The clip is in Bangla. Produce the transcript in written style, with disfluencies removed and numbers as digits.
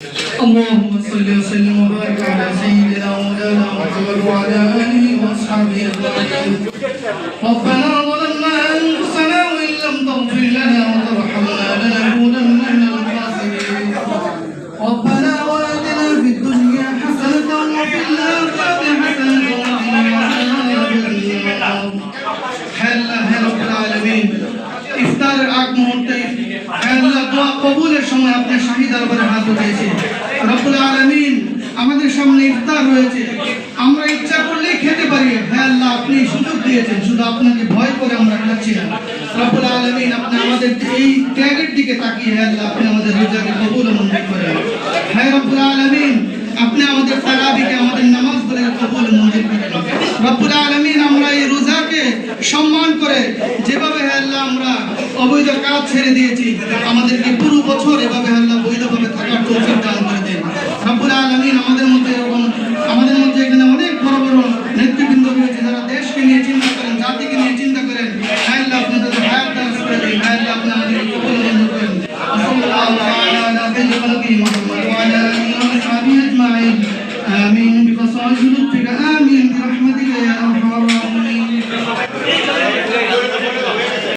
اللهم صل وسلم وبارك على سيدنا مولانا محمد وعلى اله واصحابه اجمعين. ربنا ظلمنا انفسنا وان لم تغفر لنا وترحمنا لنكونن من الخاسرين. ربنا واتنا في الدنيا حسنه وفي الاخره حسنه وقنا عذاب النار. হে রব্বুল আলামিন, ইফতারের আগ মুহূর্তে আল্লাহ দোয়া কবুলের সময় আপনার শাহী দরবারে হাত উঠিয়েছে। রব্বুল আলামিন, আমাদের সামনে ইফতার রয়েছে, আমরা ইচ্ছা করলেই খেতে পারি। হে আল্লাহ, আপনি সুযোগ দিয়েছেন, শুধু আপনাকে ভয় করে আমরা খাচ্ছি না। রব্বুল আলামিন, আপনি আমাদের এই ত্যাগের দিকে তাকিয়ে হে আল্লাহ আপনি আমাদের রোজাকে কবুল ও মঞ্জুর করেন। হে রব্বুল আলামিন, আপনি আমাদের তারাবিকে, আমাদের নামাজগুলোকে কবুল ও মঞ্জুর করেন। রব্বুল আলামিন, আমরা এই রোজাকে সম্মান করে যেভাবে হে আল্লাহ আমরা অবৈধ কাজ ছেড়ে দিয়েছি, আমাদেরকে পুরো বছর এভাবে আল্লাহ বৈধভাবে থাকার তৌফিক দান করে দেন। রব্বুল আলামিন, আমাদের মধ্যে এখানে অনেক বড় বড় নেতৃবৃন্দ রয়েছে যারা দেশকে নিয়ে চিন্তা করেন, জাতিকে নিয়ে চিন্তা করেন। হে আল্লাহ, আপনি তাদের হায়াত দারাজ করে দিন। হে আল্লাহ, আপনি আমাদের কবুল মঞ্জুর করেন। সাল্লাল্লাহু তাআলা আলা খায়রি খালকি মুহাম্মদ ওয়া আলা আলিহি ওয়া সাহবিহি আজমাইন। আমিন বিফাসাইল লুতফিকা, আমিন বিরহমাতিকা ইয়া আরহামার